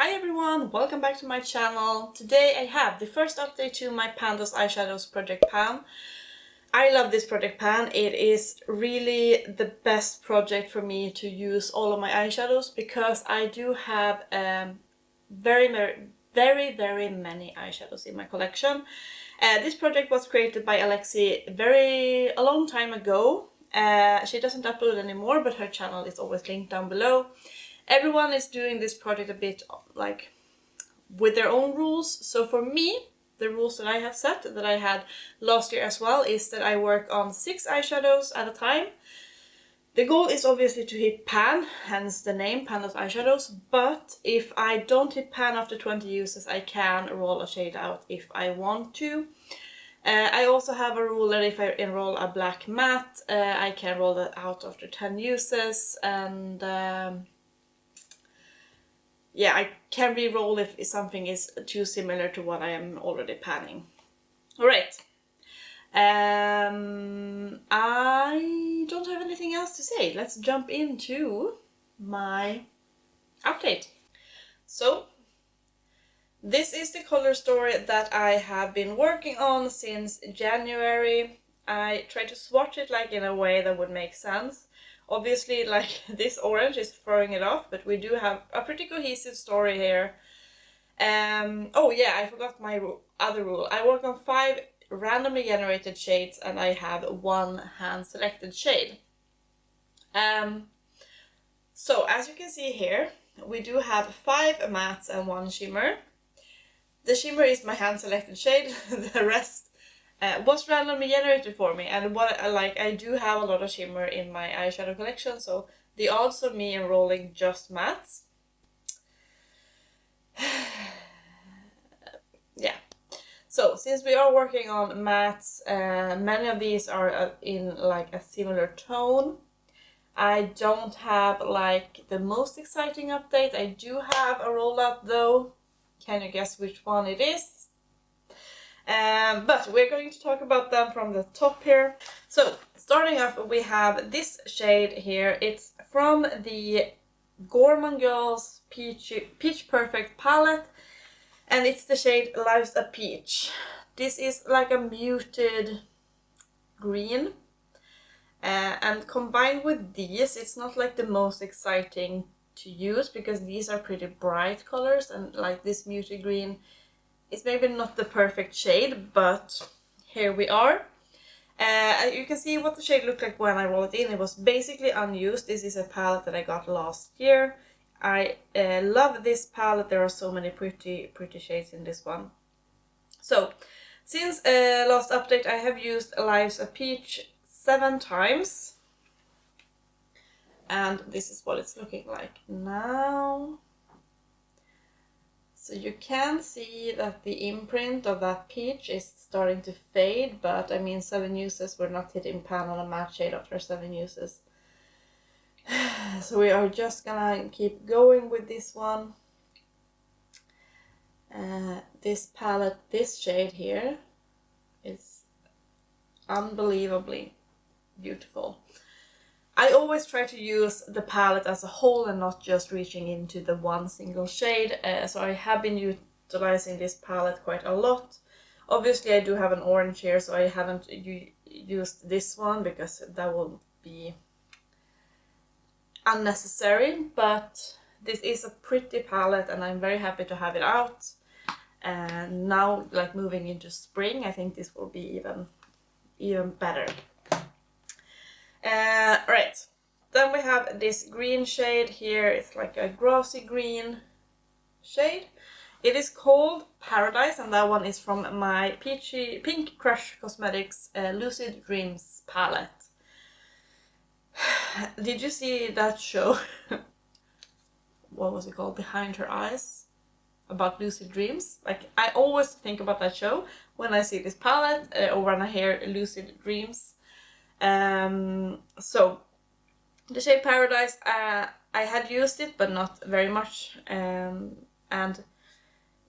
Hi everyone, welcome back to my channel. Today I have the first update to my THOSE Eyeshadows project pan. I love this project pan. It is really the best project for me to use all of my eyeshadows because I do have very many eyeshadows in my collection. This project was created by Alexi a long time ago. She doesn't upload anymore, but her channel is always linked down below. Everyone is doing this project a bit like with their own rules. So for me, the rules that I have set, that I had last year as well, is that I work on 6 eyeshadows at a time. The goal is obviously to hit pan, hence the name, THOSE Eyeshadows, but if I don't hit pan after 20 uses, I can roll a shade out if I want to. I also have a rule that if I enroll a black matte, I can roll that out after 10 uses, and yeah, I can re-roll if something is too similar to what I am already panning. Alright. I don't have anything else to say. Let's jump into my update. So, this is the color story that I have been working on since January. I tried to swatch it like in a way that would make sense. Obviously, like, this orange is throwing it off, but we do have a pretty cohesive story here. Oh yeah, I forgot my other rule. I work on 5 randomly generated shades and I have 1 hand-selected shade. So as you can see here, we do have 5 mattes and 1 shimmer. The shimmer is my hand-selected shade. The rest was randomly generated for me, and what I do have a lot of shimmer in my eyeshadow collection, so the odds of me enrolling just mattes, yeah. So since we are working on mattes, many of these are in like a similar tone. I don't have like the most exciting update. I do have a rollout though. Can you guess which one it is? But we're going to talk about them from the top here. So starting off, we have this shade here. It's from the Gourmande Girls Peach Perfect palette, and it's the shade Life's a Peach. This is like a muted green, and combined with these, it's not like the most exciting to use because these are pretty bright colors, and like this muted green, it's maybe not the perfect shade, but here we are. You can see what the shade looked like when I rolled it in. It was basically unused. This is a palette that I got last year. I love this palette. There are so many pretty shades in this one. So, since last update, I have used Life's a Peach 7 times. And this is what it's looking like now. So you can see that the imprint of that peach is starting to fade, but I mean 7 uses, we're not hitting pan on a matte shade after 7 uses. So we are just gonna keep going with this one. This palette, this shade here, is unbelievably beautiful. I always try to use the palette as a whole and not just reaching into the one single shade, so I have been utilizing this palette quite a lot. Obviously I do have an orange here, so I haven't used this one because that will be unnecessary, but this is a pretty palette and I'm very happy to have it out. And now, like moving into spring, I think this will be even better. Right, then we have this green shade here. It's like a grassy green shade. It is called Paradise, and that one is from my Pink Crush Cosmetics Lucid Dreams palette. Did you see that show? What was it called? Behind Her Eyes? About lucid dreams. Like, I always think about that show when I see this palette or when I hear lucid dreams. So the shade Paradise, I had used it but not very much, and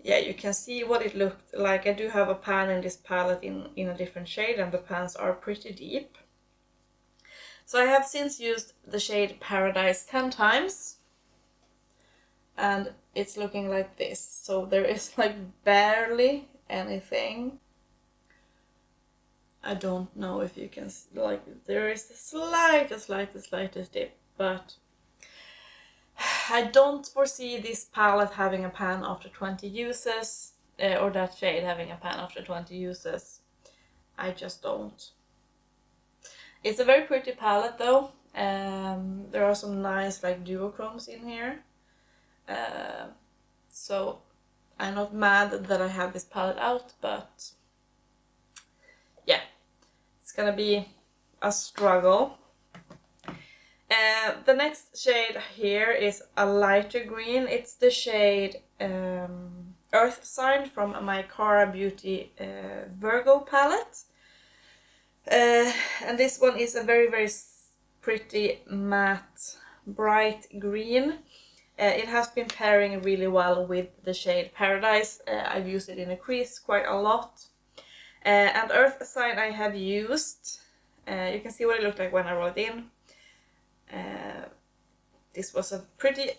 yeah, you can see what it looked like. I do have a pan in this palette in a different shade, and the pans are pretty deep. So I have since used the shade Paradise 10 times, and it's looking like this. So there is like barely anything. I don't know if you can, like, there is the slightest dip, but I don't foresee this palette having a pan after 20 uses, or that shade having a pan after 20 uses. I just don't. It's a very pretty palette though. There are some nice like duochromes in here. So I'm not mad that I have this palette out, but yeah, it's gonna be a struggle. The next shade here is a lighter green. It's the shade Earth Sign from my Cara Beauty Virgo palette. And this one is a very pretty matte bright green. It has been pairing really well with the shade Paradise. I've used it in a crease quite a lot. And Earth Sign I have used. You can see what it looked like when I rolled it in. This was a pretty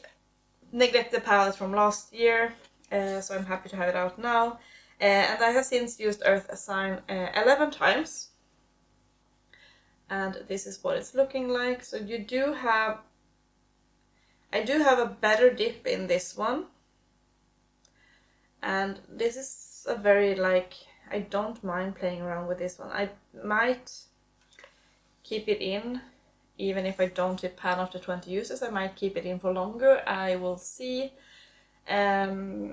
neglected palette from last year, so I'm happy to have it out now. And I have since used Earth Sign 11 times. And this is what it's looking like. So you do have, I do have a better dip in this one. And this is a very like, I don't mind playing around with this one. I might keep it in, even if I don't hit pan after 20 uses. I might keep it in for longer. I will see. Yeah,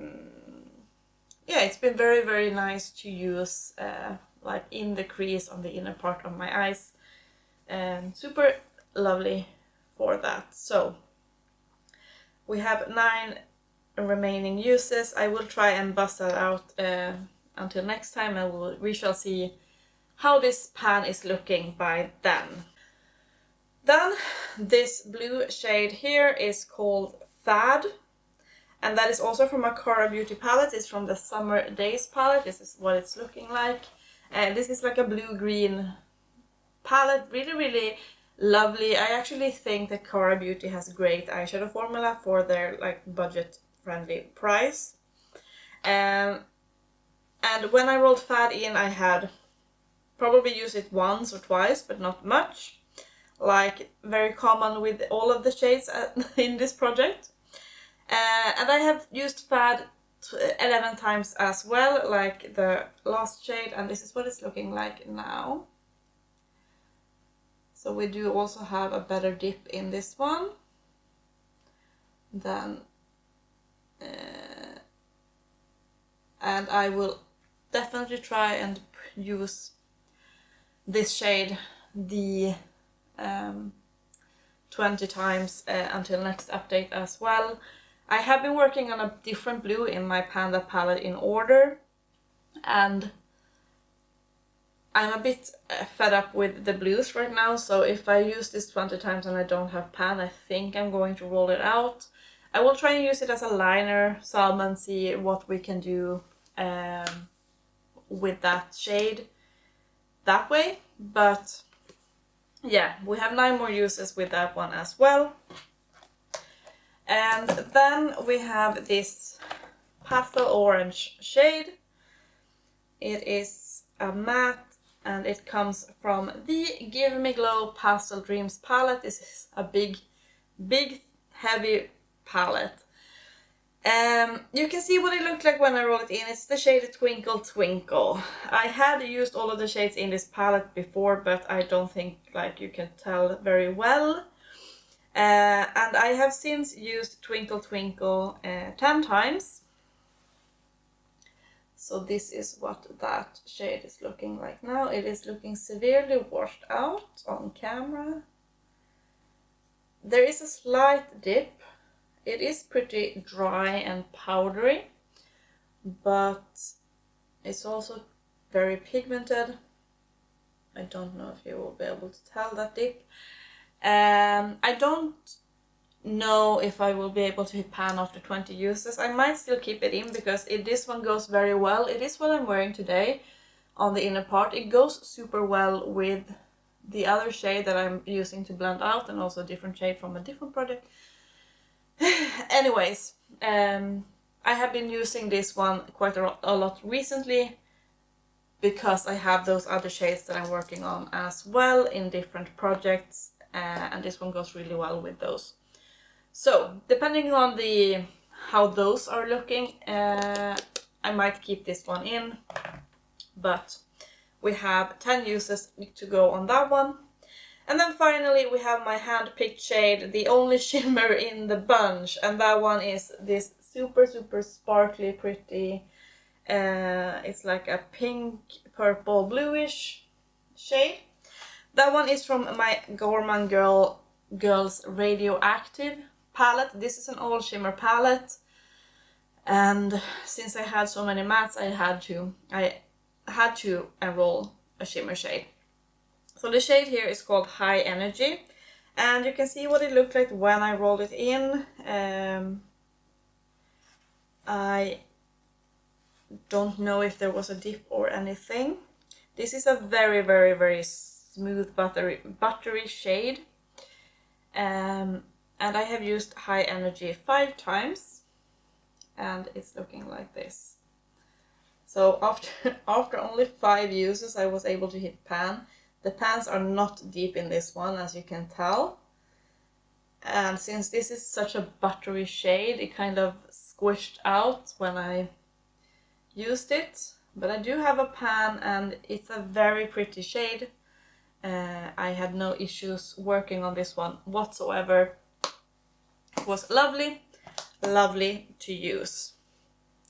it's been very nice to use like in the crease on the inner part of my eyes. Super lovely for that. So we have 9 remaining uses. I will try and bust that out until next time, and we shall see how this pan is looking by then. Then this blue shade here is called Fad, and that is also from a Cara Beauty palette. It's from the Summer Daze palette. This is what it's looking like. And this is like a blue-green palette, really lovely. I actually think that Cara Beauty has a great eyeshadow formula for their like budget-friendly price. And when I rolled Fad in, I had probably used it once or twice, but not much. Like very common with all of the shades in this project. And I have used Fad 11 times as well, like the last shade, and this is what it's looking like now. So we do also have a better dip in this one than, and I will definitely try and use this shade the 20 times until next update as well. I have been working on a different blue in my Panda palette in order, and I'm a bit fed up with the blues right now, so if I use this 20 times and I don't have pan, I think I'm going to roll it out. I will try and use it as a liner, and see what we can do with that shade that way, but yeah, we have 9 more uses with that one as well. And then we have this pastel orange shade. It is a matte, and it comes from the Give Me Glow Pastel Dreams palette. This is a big heavy palette. You can see what it looked like when I rolled it in. It's the shade Twinkle Twinkle. I had used all of the shades in this palette before, but I don't think like you can tell very well. And I have since used Twinkle Twinkle 10 times. So this is what that shade is looking like now. It is looking severely washed out on camera. There is a slight dip. It is pretty dry and powdery, but it's also very pigmented. I don't know if you will be able to tell that dip. I don't know if I will be able to hit pan after 20 uses. I might still keep it in because this one goes very well. It is what I'm wearing today on the inner part. It goes super well with the other shade that I'm using to blend out, and also a different shade from a different project. Anyways, I have been using this one quite a lot recently because I have those other shades that I'm working on as well in different projects, and this one goes really well with those. So depending on how those are looking, I might keep this one in, but we have 10 uses to go on that one. And then finally we have my hand-picked shade, the only shimmer in the bunch, and that one is this super sparkly pretty, it's like a pink purple bluish shade. That one is from my Gourmande Girls Radioactive palette. This is an all shimmer palette, and since I had so many mattes, I had to enroll a shimmer shade. So the shade here is called High Energy, and you can see what it looked like when I rolled it in. I don't know if there was a dip or anything. This is a very smooth buttery shade, and I have used High Energy 5 times, and it's looking like this. So after only 5 uses, I was able to hit pan. The pans are not deep in this one, as you can tell. And since this is such a buttery shade, it kind of squished out when I used it. But I do have a pan, and it's a very pretty shade. I had no issues working on this one whatsoever. It was lovely to use.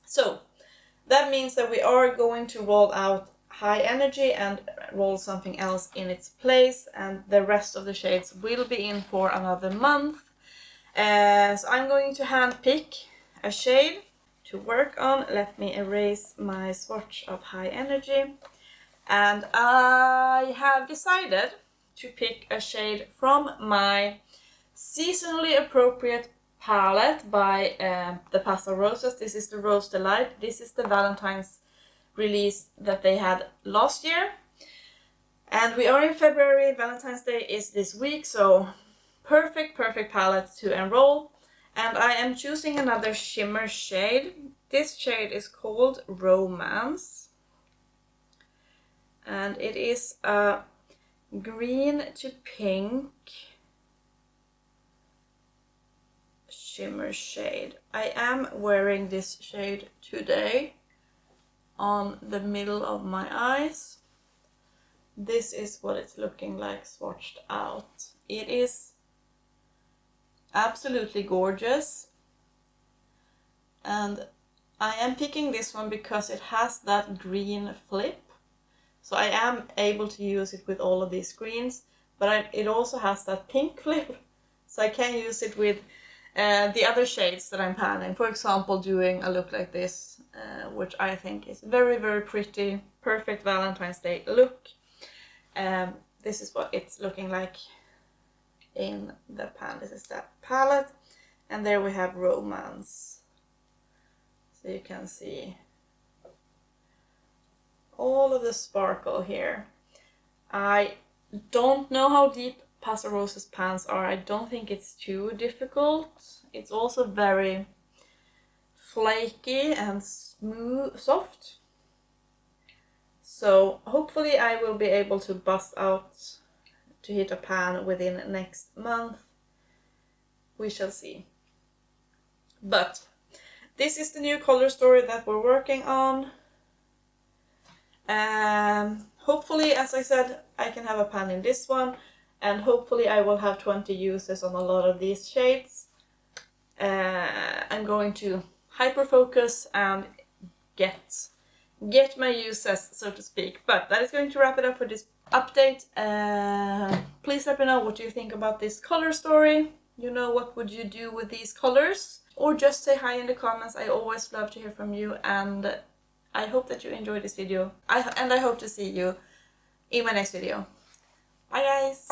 So that means that we are going to roll out High Energy and roll something else in its place, and the rest of the shades will be in for another month. So I'm going to hand pick a shade to work on. Let me erase my swatch of High Energy, and I have decided to pick a shade from my seasonally appropriate palette by the Pastel Roses. This is the Rose Delight. This is the Valentine's release that they had last year, and we are in February. Valentine's Day is this week, so perfect palette to enroll. And I am choosing another shimmer shade. This shade is called Romance, and it is a green to pink shimmer shade. I am wearing this shade today on the middle of my eyes. This is what it's looking like swatched out. It is absolutely gorgeous, and I am picking this one because it has that green flip, so I am able to use it with all of these greens, but it also has that pink flip, so I can use it with the other shades that I'm panning. For example, doing a look like this, which I think is very pretty, perfect Valentine's Day look. This is what it's looking like in the pan. This is that palette, and there we have Romance. So you can see all of the sparkle here. I don't know how deep Pastel Roses pans are. I don't think it's too difficult. It's also very flaky and smooth, soft. So hopefully I will be able to bust out to hit a pan within next month. We shall see. But this is the new color story that we're working on. Hopefully, as I said, I can have a pan in this one, and hopefully I will have 20 uses on a lot of these shades. I'm going to hyper focus and get my uses, so to speak. But that is going to wrap it up for this update. Please let me know what you think about this color story. You know, what would you do with these colors? Or just say hi in the comments. I always love to hear from you, and I hope that you enjoyed this video. I hope to see you in my next video. Bye guys!